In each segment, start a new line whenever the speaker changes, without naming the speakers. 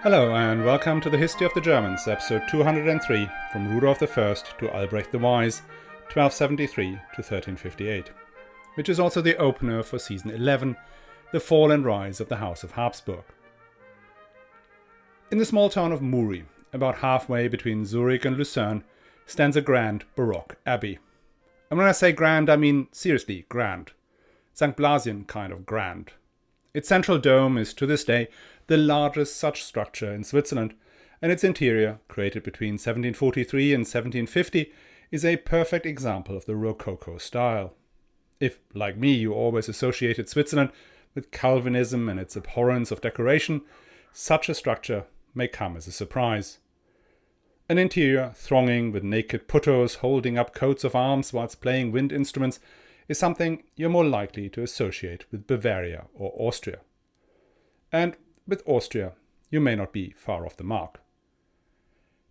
Hello and welcome to the History of the Germans, episode 203, from Rudolf I to Albrecht the Wise, 1273 to 1358, which is also the opener for season 11, The Fall and Rise of the House of Habsburg. In the small town of Muri, about halfway between Zurich and Lucerne, stands a grand Baroque abbey. And when I say grand, I mean seriously grand. St. Blasien kind of grand. Its central dome is to this day the largest such structure in Switzerland, and its interior, created between 1743 and 1750, is a perfect example of the Rococo style. If, like me, you always associated Switzerland with Calvinism and its abhorrence of decoration, such a structure may come as a surprise. An interior thronging with naked puttos holding up coats of arms whilst playing wind instruments is something you're more likely to associate with Bavaria or Austria. And with Austria, you may not be far off the mark.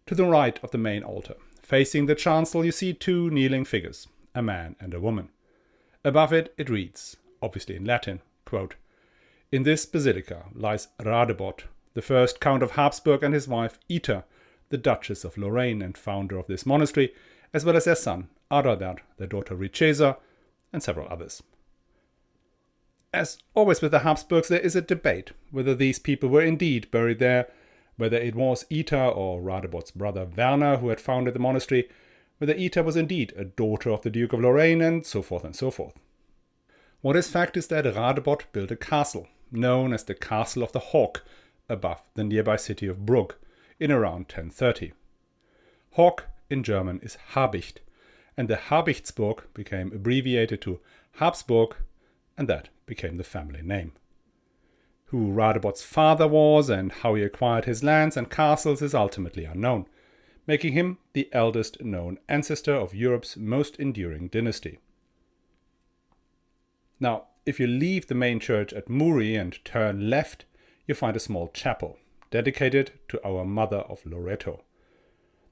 To the right of the main altar, facing the chancel, you see two kneeling figures, a man and a woman. Above it reads, obviously in Latin, quote, "In this basilica lies Radobot, the first Count of Habsburg, and his wife Ita, the Duchess of Lorraine and founder of this monastery, as well as their son Adalbert, their daughter Richeza, and several others." As always with the Habsburgs, there is a debate whether these people were indeed buried there, whether it was Ita or Radobot's brother Werner who had founded the monastery, whether Ita was indeed a daughter of the Duke of Lorraine, and so forth and so forth. What is fact is that Radobot built a castle, known as the Castle of the Hawk, above the nearby city of Brugg, in around 1030. Hawk in German is Habicht, and the Habichtsburg became abbreviated to Habsburg, and that became the family name. Who Radobot's father was and how he acquired his lands and castles is ultimately unknown, making him the eldest known ancestor of Europe's most enduring dynasty. Now, if you leave the main church at Muri and turn left, you find a small chapel, dedicated to our Mother of Loreto.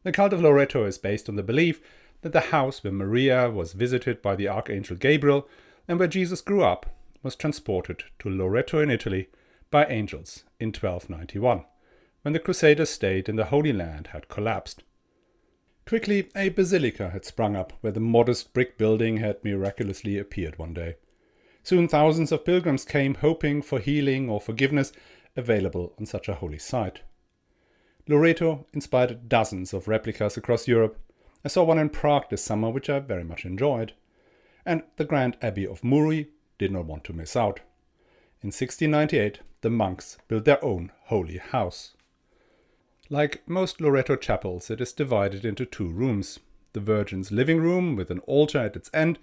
The cult of Loreto is based on the belief that the house where Maria was visited by the Archangel Gabriel and where Jesus grew up was transported to Loreto in Italy by angels in 1291, when the Crusaders' state in the Holy Land had collapsed. Quickly, a basilica had sprung up where the modest brick building had miraculously appeared one day. Soon thousands of pilgrims came hoping for healing or forgiveness available on such a holy site. Loreto inspired dozens of replicas across Europe. I saw one in Prague this summer, which I very much enjoyed. And the Grand Abbey of Muri did not want to miss out. In 1698, the monks built their own holy house. Like most Loreto chapels, it is divided into two rooms, the Virgin's living room with an altar at its end,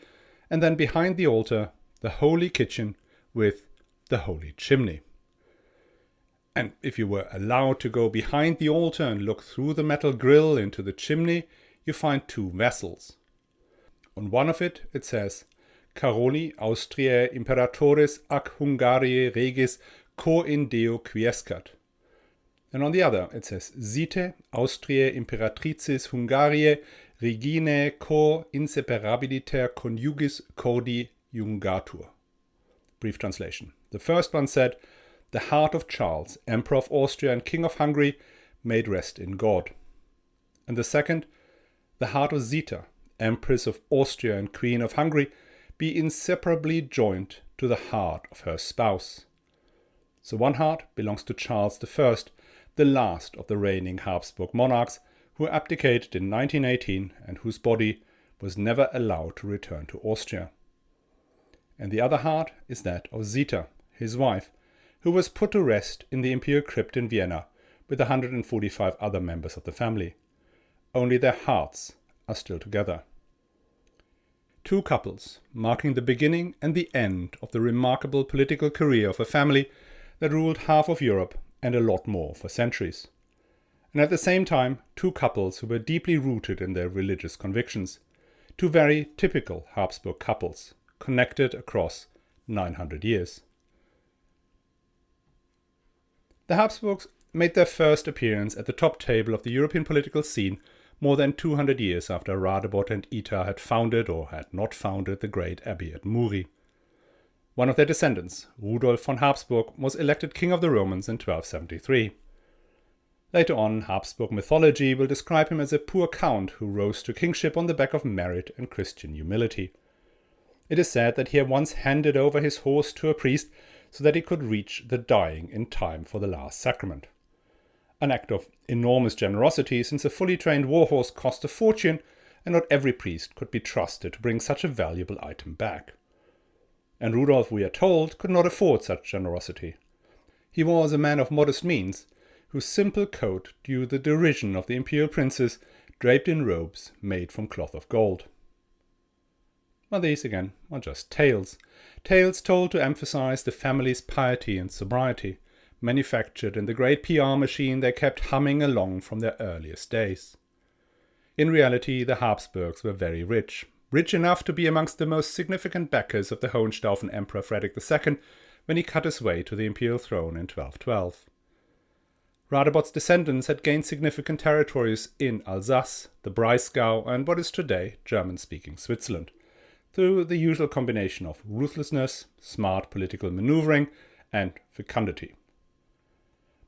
and then behind the altar, the holy kitchen with the holy chimney. And if you were allowed to go behind the altar and look through the metal grille into the chimney, you find two vessels. On one of it says, Caroli Austriae Imperatoris ac Hungariae regis co in Deo quiescat. And on the other it says, Site Austriae Imperatricis Hungariae reginae co inseparabiliter conjugis cordi jungatur. Brief translation. The first one said, the heart of Charles, Emperor of Austria and King of Hungary, made rest in God. And the second, the heart of Zita, Empress of Austria and Queen of Hungary, be inseparably joined to the heart of her spouse. So one heart belongs to Charles I, the last of the reigning Habsburg monarchs, who abdicated in 1918 and whose body was never allowed to return to Austria. And the other heart is that of Zita, his wife, who was put to rest in the imperial crypt in Vienna with 145 other members of the family. Only their hearts are still together. Two couples, marking the beginning and the end of the remarkable political career of a family that ruled half of Europe and a lot more for centuries. And at the same time, two couples who were deeply rooted in their religious convictions. Two very typical Habsburg couples, connected across 900 years. The Habsburgs made their first appearance at the top table of the European political scene more than 200 years after Radobot and Ita had founded or had not founded the great abbey at Muri. One of their descendants, Rudolf von Habsburg, was elected King of the Romans in 1273. Later on, Habsburg mythology will describe him as a poor count who rose to kingship on the back of merit and Christian humility. It is said that he had once handed over his horse to a priest so that he could reach the dying in time for the last sacrament. An act of enormous generosity, since a fully trained warhorse cost a fortune, and not every priest could be trusted to bring such a valuable item back. And Rudolf, we are told, could not afford such generosity. He was a man of modest means, whose simple coat drew the derision of the imperial princes draped in robes made from cloth of gold. But these, again, are just tales. Tales told to emphasize the family's piety and sobriety, manufactured in the great PR machine they kept humming along from their earliest days. In reality, the Habsburgs were very rich enough to be amongst the most significant backers of the Hohenstaufen Emperor Friedrich II when he cut his way to the imperial throne in 1212. Radobot's descendants had gained significant territories in Alsace, the Breisgau, and what is today German-speaking Switzerland, through the usual combination of ruthlessness, smart political maneuvering, and fecundity.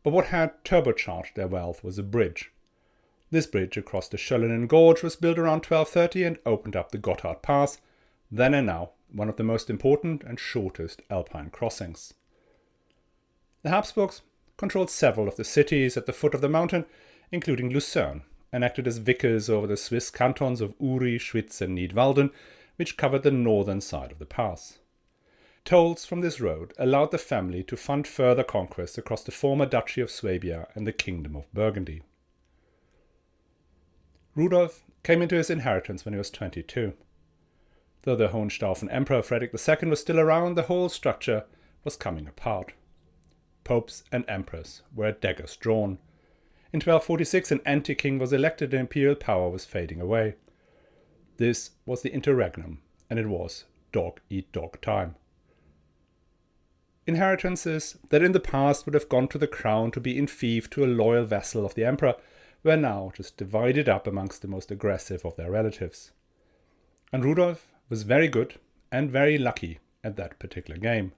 But what had turbocharged their wealth was a bridge. This bridge across the Schöllenen Gorge was built around 1230 and opened up the Gotthard Pass, then and now one of the most important and shortest Alpine crossings. The Habsburgs controlled several of the cities at the foot of the mountain, including Lucerne, and acted as vicars over the Swiss cantons of Uri, Schwyz and Nidwalden, which covered the northern side of the pass. Tolls from this road allowed the family to fund further conquests across the former Duchy of Swabia and the Kingdom of Burgundy. Rudolf came into his inheritance when he was 22. Though the Hohenstaufen Emperor Friedrich II was still around, the whole structure was coming apart. Popes and emperors were at daggers drawn. In 1246 an anti-king was elected and imperial power was fading away. This was the interregnum, and it was dog-eat-dog time. Inheritances that in the past would have gone to the crown to be enfeoffed to a loyal vassal of the emperor were now just divided up amongst the most aggressive of their relatives. And Rudolf was very good and very lucky at that particular game.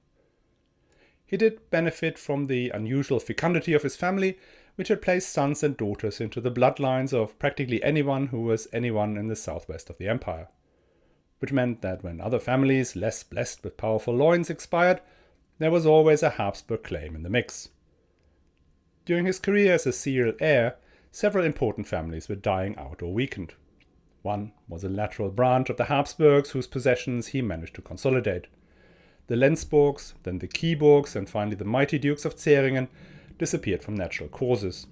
He did benefit from the unusual fecundity of his family, which had placed sons and daughters into the bloodlines of practically anyone who was anyone in the southwest of the empire, which meant that when other families less blessed with powerful loins expired, there was always a Habsburg claim in the mix. During his career as a serial heir, several important families were dying out or weakened. One was a lateral branch of the Habsburgs whose possessions he managed to consolidate. The Lenzburgs, then the Kieburgs, and finally the mighty Dukes of Zähringen disappeared from natural causes.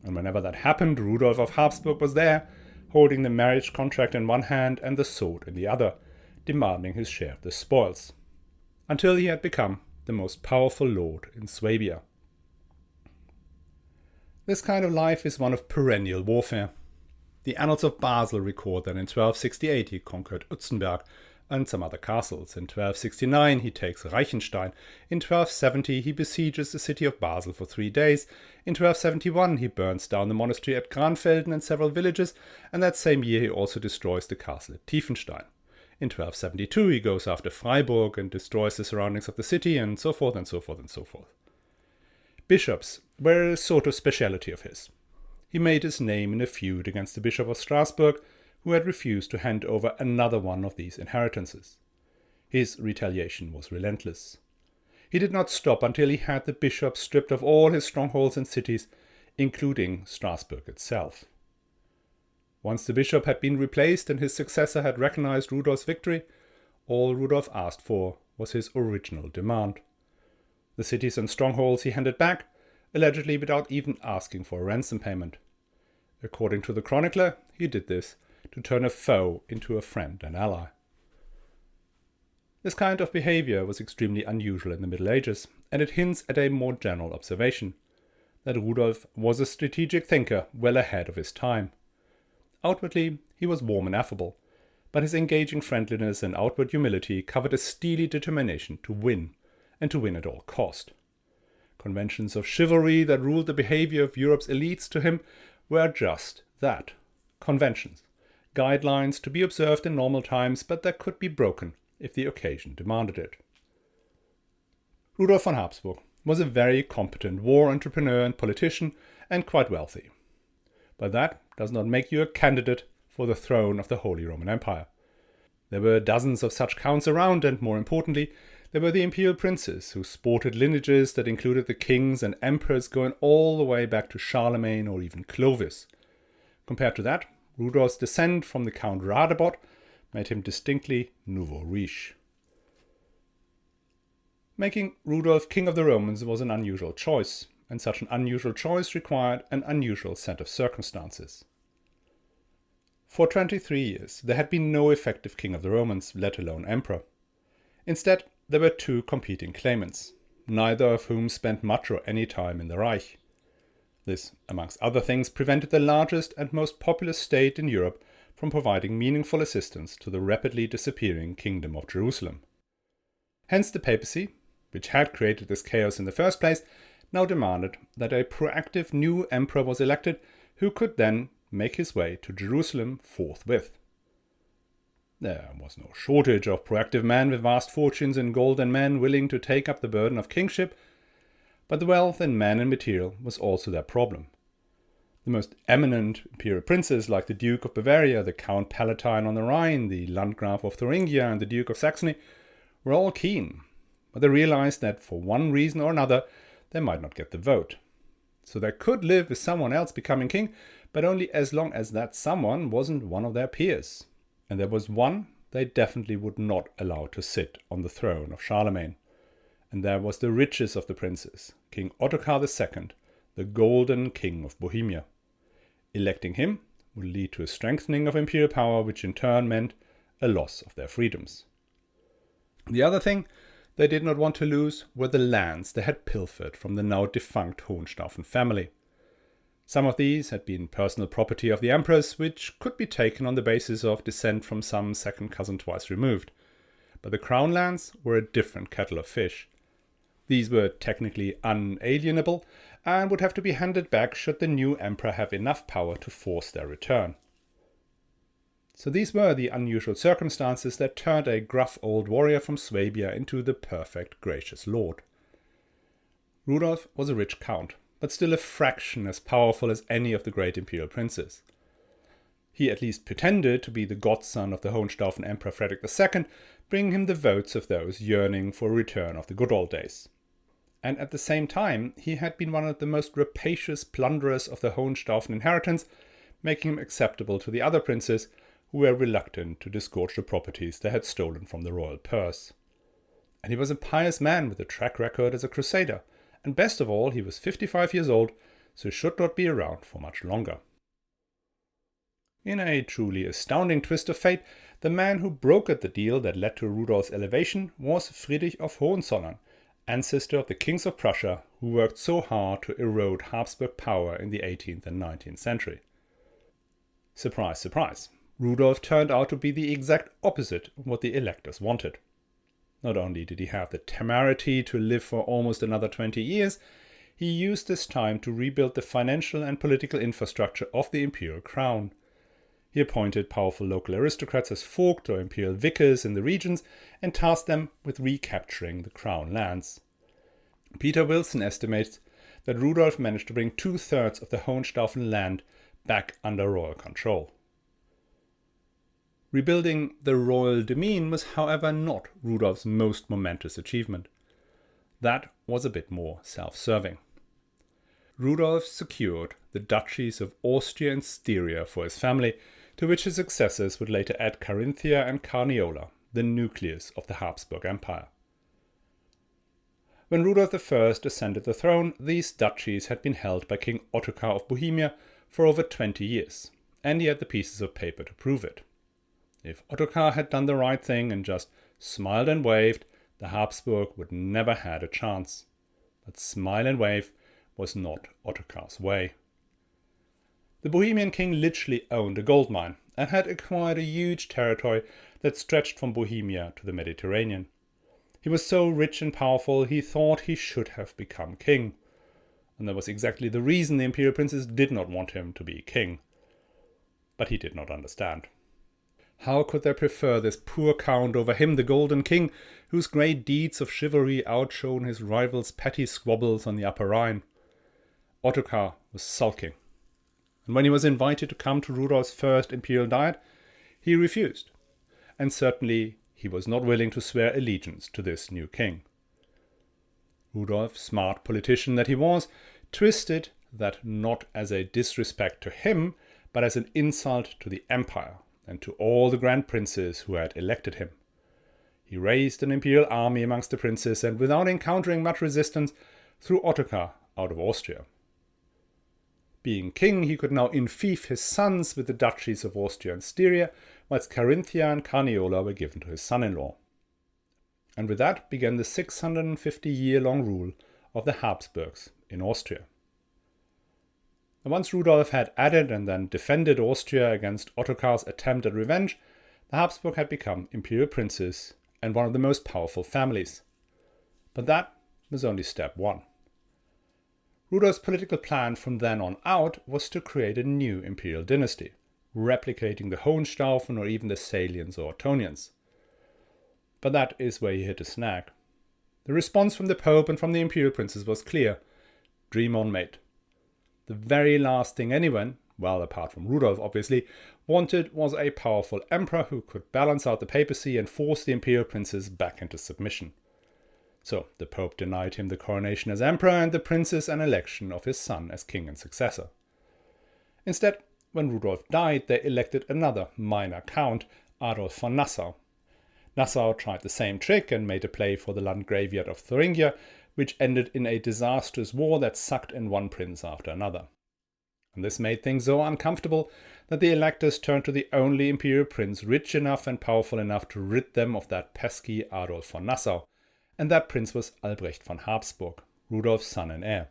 And whenever that happened, Rudolf of Habsburg was there, holding the marriage contract in one hand and the sword in the other, demanding his share of the spoils, until he had become the most powerful lord in Swabia. This kind of life is one of perennial warfare. The annals of Basel record that in 1268 he conquered Utzenberg and some other castles. In 1269 he takes Reichenstein. In 1270 he besieges the city of Basel for 3 days. In 1271 he burns down the monastery at Granfelden and several villages, and that same year he also destroys the castle at Tiefenstein. In 1272 he goes after Freiburg and destroys the surroundings of the city, and so forth and so forth and so forth. Bishops were a sort of speciality of his. He made his name in a feud against the Bishop of Strasbourg, who had refused to hand over another one of these inheritances. His retaliation was relentless. He did not stop until he had the bishop stripped of all his strongholds and cities, including Strasbourg itself. Once the bishop had been replaced and his successor had recognized Rudolf's victory, all Rudolf asked for was his original demand. The cities and strongholds he handed back, allegedly without even asking for a ransom payment. According to the chronicler, he did this to turn a foe into a friend and ally. This kind of behavior was extremely unusual in the Middle Ages, and it hints at a more general observation, that Rudolf was a strategic thinker well ahead of his time. Outwardly, he was warm and affable, but his engaging friendliness and outward humility covered a steely determination to win, and to win at all cost. Conventions of chivalry that ruled the behavior of Europe's elites to him were just that, conventions, guidelines to be observed in normal times, but that could be broken if the occasion demanded it. Rudolf von Habsburg was a very competent war entrepreneur and politician, and quite wealthy. But that does not make you a candidate for the throne of the Holy Roman Empire. There were dozens of such counts around, and more importantly, there were the imperial princes, who sported lineages that included the kings and emperors going all the way back to Charlemagne or even Clovis. Compared to that, Rudolf's descent from the Count Radobot made him distinctly nouveau riche. Making Rudolf king of the Romans was an unusual choice, and such an unusual choice required an unusual set of circumstances. For 23 years, there had been no effective king of the Romans, let alone emperor. Instead, there were two competing claimants, neither of whom spent much or any time in the Reich. This, amongst other things, prevented the largest and most populous state in Europe from providing meaningful assistance to the rapidly disappearing Kingdom of Jerusalem. Hence the papacy, which had created this chaos in the first place, now demanded that a proactive new emperor was elected who could then make his way to Jerusalem forthwith. There was no shortage of proactive men with vast fortunes and gold and men willing to take up the burden of kingship, but the wealth in men and material was also their problem. The most eminent imperial princes like the Duke of Bavaria, the Count Palatine on the Rhine, the Landgraf of Thuringia and the Duke of Saxony were all keen, but they realized that for one reason or another they might not get the vote. So they could live with someone else becoming king, but only as long as that someone wasn't one of their peers. And there was one they definitely would not allow to sit on the throne of Charlemagne. And there was the richest of the princes, King Ottokar II, the Golden King of Bohemia. Electing him would lead to a strengthening of imperial power, which in turn meant a loss of their freedoms. The other thing they did not want to lose were the lands they had pilfered from the now defunct Hohenstaufen family. Some of these had been personal property of the emperors, which could be taken on the basis of descent from some second cousin twice removed. But the crown lands were a different kettle of fish. These were technically unalienable and would have to be handed back should the new emperor have enough power to force their return. So these were the unusual circumstances that turned a gruff old warrior from Swabia into the perfect gracious lord. Rudolf was a rich count, but still a fraction as powerful as any of the great imperial princes. He at least pretended to be the godson of the Hohenstaufen Emperor Friedrich II, bringing him the votes of those yearning for a return of the good old days. And at the same time, he had been one of the most rapacious plunderers of the Hohenstaufen inheritance, making him acceptable to the other princes who were reluctant to disgorge the properties they had stolen from the royal purse. And he was a pious man with a track record as a crusader, and best of all, he was 55 years old, so should not be around for much longer. In a truly astounding twist of fate, the man who brokered the deal that led to Rudolf's elevation was Friedrich of Hohenzollern, ancestor of the kings of Prussia who worked so hard to erode Habsburg power in the 18th and 19th century. Surprise, surprise, Rudolf turned out to be the exact opposite of what the electors wanted. Not only did he have the temerity to live for almost another 20 years, he used this time to rebuild the financial and political infrastructure of the imperial crown. He appointed powerful local aristocrats as vogt or imperial vicars in the regions and tasked them with recapturing the crown lands. Peter Wilson estimates that Rudolf managed to bring 2/3 of the Hohenstaufen land back under royal control. Rebuilding the royal demesne was, however, not Rudolf's most momentous achievement. That was a bit more self-serving. Rudolf secured the duchies of Austria and Styria for his family, to which his successors would later add Carinthia and Carniola, the nucleus of the Habsburg Empire. When Rudolf I ascended the throne, these duchies had been held by King Ottokar of Bohemia for over 20 years, and he had the pieces of paper to prove it. If Ottokar had done the right thing and just smiled and waved, the Habsburg would never had a chance. But smile and wave was not Ottokar's way. The Bohemian king literally owned a gold mine and had acquired a huge territory that stretched from Bohemia to the Mediterranean. He was so rich and powerful he thought he should have become king. And that was exactly the reason the imperial princes did not want him to be king. But he did not understand. How could they prefer this poor count over him, the Golden King, whose great deeds of chivalry outshone his rival's petty squabbles on the Upper Rhine? Ottokar was sulking, and when he was invited to come to Rudolf's first imperial diet, he refused, and certainly he was not willing to swear allegiance to this new king. Rudolf, smart politician that he was, twisted that not as a disrespect to him, but as an insult to the empire and to all the grand princes who had elected him. He raised an imperial army amongst the princes and, without encountering much resistance, threw Ottokar out of Austria. Being king, he could now enfeoff his sons with the duchies of Austria and Styria, whilst Carinthia and Carniola were given to his son-in-law. And with that began the 650-year-long rule of the Habsburgs in Austria. And once Rudolf had added and then defended Austria against Ottokar's attempt at revenge, the Habsburg had become imperial princes and one of the most powerful families. But that was only step one. Rudolf's political plan from then on out was to create a new imperial dynasty, replicating the Hohenstaufen or even the Salians or Ottonians. But that is where he hit a snag. The response from the Pope and from the imperial princes was clear: dream on, mate. The very last thing anyone, well, apart from Rudolf obviously, wanted was a powerful emperor who could balance out the papacy and force the imperial princes back into submission. So the Pope denied him the coronation as emperor and the princes an election of his son as king and successor. Instead, when Rudolf died, they elected another minor count, Adolf von Nassau. Nassau tried the same trick and made a play for the Landgraviate of Thuringia, which ended in a disastrous war that sucked in one prince after another. And this made things so uncomfortable that the electors turned to the only imperial prince rich enough and powerful enough to rid them of that pesky Adolf von Nassau, and that prince was Albrecht von Habsburg, Rudolf's son and heir.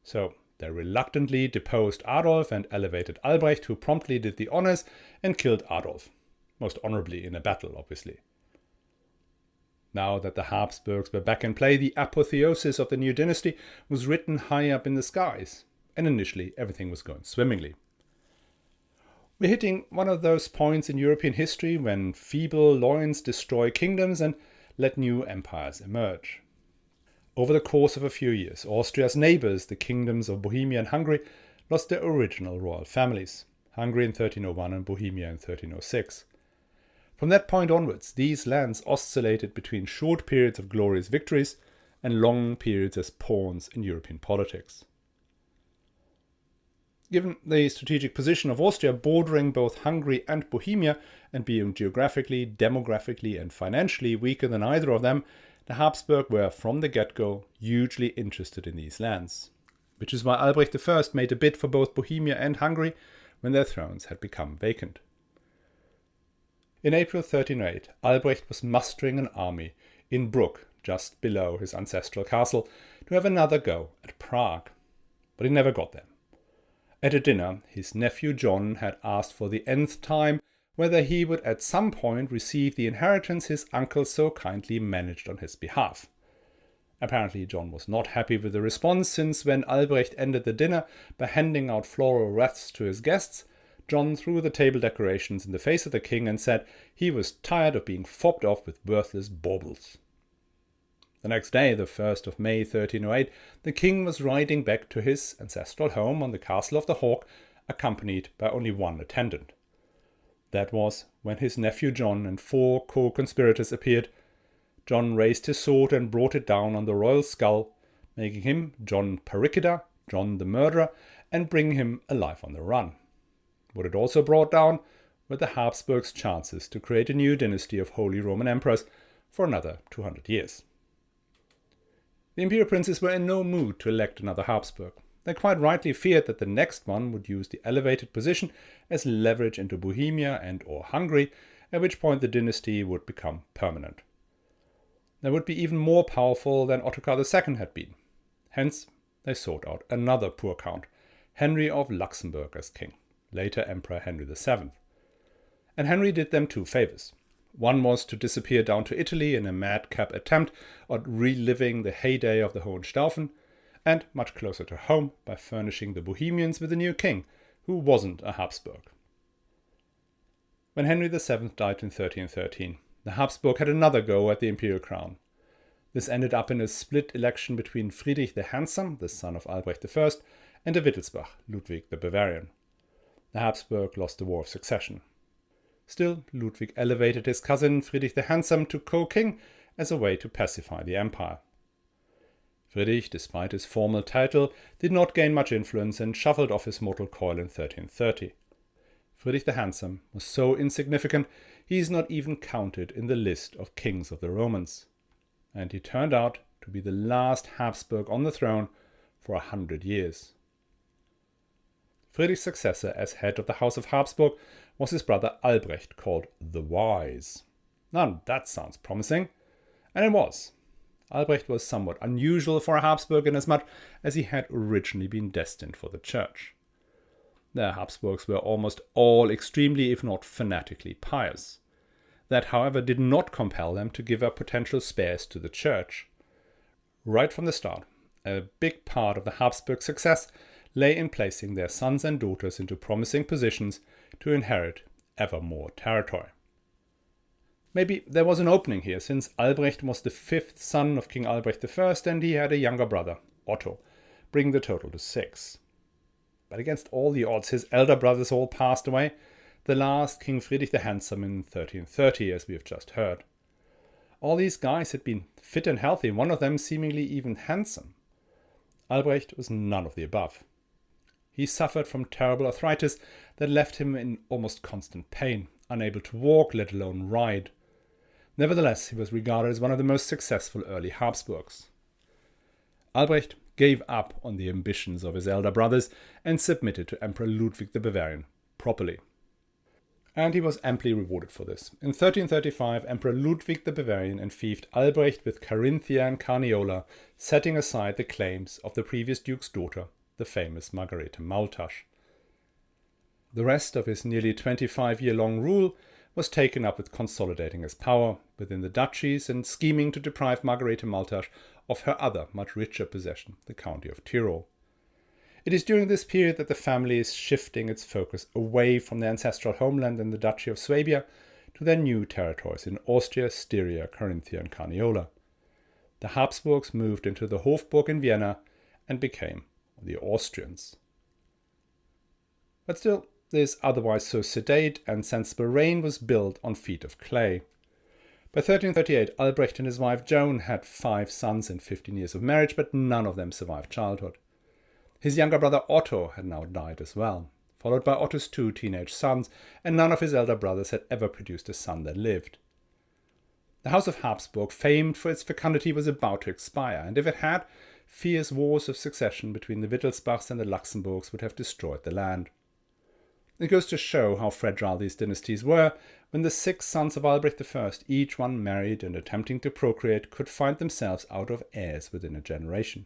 So they reluctantly deposed Adolf and elevated Albrecht, who promptly did the honors and killed Adolf, most honorably in a battle, obviously. Now that the Habsburgs were back in play, the apotheosis of the new dynasty was written high up in the skies, and initially everything was going swimmingly. We're hitting one of those points in European history when feeble loins destroy kingdoms and let new empires emerge. Over the course of a few years, Austria's neighbours, the kingdoms of Bohemia and Hungary, lost their original royal families, Hungary in 1301 and Bohemia in 1306. From that point onwards, these lands oscillated between short periods of glorious victories and long periods as pawns in European politics. Given the strategic position of Austria bordering both Hungary and Bohemia and being geographically, demographically and financially weaker than either of them, the Habsburg were from the get-go hugely interested in these lands, which is why Albrecht I made a bid for both Bohemia and Hungary when their thrones had become vacant. In April 1308, Albrecht was mustering an army in Bruck, just below his ancestral castle, to have another go at Prague. But he never got there. At a dinner, his nephew John had asked for the nth time whether he would at some point receive the inheritance his uncle so kindly managed on his behalf. Apparently John was not happy with the response, since when Albrecht ended the dinner by handing out floral wreaths to his guests, John threw the table decorations in the face of the king and said he was tired of being fobbed off with worthless baubles. The next day, the 1st of May 1308, the king was riding back to his ancestral home on the Castle of the Hawk, accompanied by only one attendant. That was when his nephew John and 4 co-conspirators appeared. John raised his sword and brought it down on the royal skull, making him John Parricida, John the murderer, and bringing him alive on the run. What it also brought down were the Habsburgs' chances to create a new dynasty of Holy Roman Emperors for another 200 years. The imperial princes were in no mood to elect another Habsburg. They quite rightly feared that the next one would use the elevated position as leverage into Bohemia and/or Hungary, at which point the dynasty would become permanent. They would be even more powerful than Ottokar II had been. Hence, they sought out another poor count, Henry of Luxembourg, as king, later Emperor Henry VII. And Henry did them 2 favors. One was to disappear down to Italy in a madcap attempt at reliving the heyday of the Hohenstaufen, and much closer to home by furnishing the Bohemians with a new king, who wasn't a Habsburg. When Henry VII died in 1313, the Habsburg had another go at the imperial crown. This ended up in a split election between Friedrich the Handsome, the son of Albrecht I, and a Wittelsbach, Ludwig the Bavarian. The Habsburg lost the War of Succession. Still, Ludwig elevated his cousin Friedrich the Handsome to co-king as a way to pacify the empire. Friedrich, despite his formal title, did not gain much influence and shuffled off his mortal coil in 1330. Friedrich the Handsome was so insignificant he is not even counted in the list of kings of the Romans. And he turned out to be the last Habsburg on the throne for 100 years. Friedrich's successor as head of the House of Habsburg was his brother Albrecht, called the Wise. Now that sounds promising, and it was. Albrecht was somewhat unusual for a Habsburg inasmuch as he had originally been destined for the church. The Habsburgs were almost all extremely, if not fanatically, pious. That, however, did not compel them to give up potential spares to the church. Right from the start, a big part of the Habsburg success lay in placing their sons and daughters into promising positions to inherit ever more territory. Maybe there was an opening here, since Albrecht was the fifth son of King Albrecht I and he had a younger brother, Otto, bringing the total to 6. But against all the odds, his elder brothers all passed away, the last King Friedrich the Handsome in 1330, as we have just heard. All these guys had been fit and healthy, one of them seemingly even handsome. Albrecht was none of the above. He suffered from terrible arthritis that left him in almost constant pain, unable to walk, let alone ride. Nevertheless, he was regarded as one of the most successful early Habsburgs. Albrecht gave up on the ambitions of his elder brothers and submitted to Emperor Ludwig the Bavarian properly. And he was amply rewarded for this. In 1335, Emperor Ludwig the Bavarian enfeoffed Albrecht with Carinthia and Carniola, setting aside the claims of the previous duke's daughter, the famous Margarete Maultasch. The rest of his nearly 25-year-long rule was taken up with consolidating his power within the duchies and scheming to deprive Margarete Maultasch of her other, much richer possession, the County of Tyrol. It is during this period that the family is shifting its focus away from their ancestral homeland in the Duchy of Swabia to their new territories in Austria, Styria, Carinthia and Carniola. The Habsburgs moved into the Hofburg in Vienna and became the Austrians. But still, this otherwise so sedate and sensible reign was built on feet of clay. By 1338, Albrecht and his wife Joan had 5 sons in 15 years of marriage, but none of them survived childhood. His younger brother Otto had now died as well, followed by Otto's 2 teenage sons, and none of his elder brothers had ever produced a son that lived. The House of Habsburg, famed for its fecundity, was about to expire, and if it had, fierce wars of succession between the Wittelsbachs and the Luxembourgs would have destroyed the land. It goes to show how fragile these dynasties were when the 6 sons of Albrecht I, each one married and attempting to procreate, could find themselves out of heirs within a generation.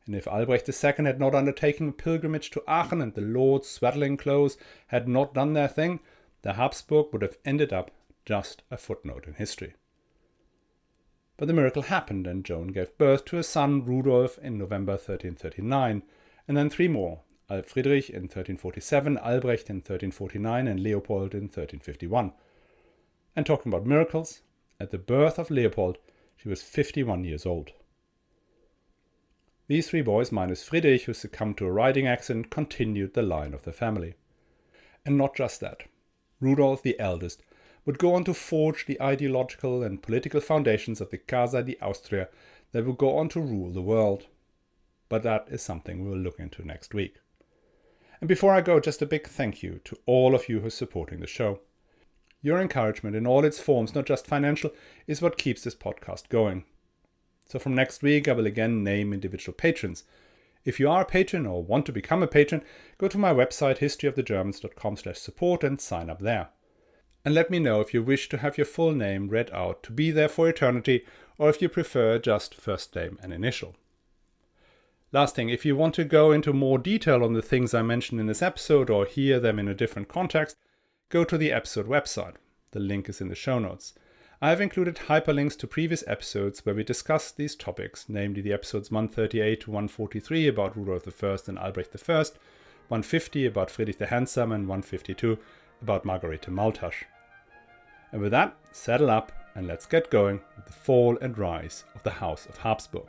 And if Albrecht II had not undertaken a pilgrimage to Aachen and the Lord's swaddling clothes had not done their thing, the Habsburg would have ended up just a footnote in history. But the miracle happened, and Joan gave birth to a son, Rudolf, in November 1339, and then 3 more, Friedrich in 1347, Albrecht in 1349, and Leopold in 1351. And talking about miracles, at the birth of Leopold, she was 51 years old. These 3 boys, minus Friedrich, who succumbed to a riding accident, continued the line of the family. And not just that. Rudolf, the eldest, would go on to forge the ideological and political foundations of the Casa di Austria that would go on to rule the world. But that is something we will look into next week. And before I go, just a big thank you to all of you who are supporting the show. Your encouragement in all its forms, not just financial, is what keeps this podcast going. So from next week, I will again name individual patrons. If you are a patron or want to become a patron, go to my website historyofthegermans.com/support and sign up there. And let me know if you wish to have your full name read out to be there for eternity, or if you prefer just first name and initial. Last thing, if you want to go into more detail on the things I mentioned in this episode or hear them in a different context, go to the episode website. The link is in the show notes. I have included hyperlinks to previous episodes where we discussed these topics, namely the episodes 138 to 143 about Rudolf I and Albrecht I, 150 about Friedrich the Handsome, and 152 about Margarete Maltasch. And with that, settle up and let's get going with the fall and rise of the House of Habsburg.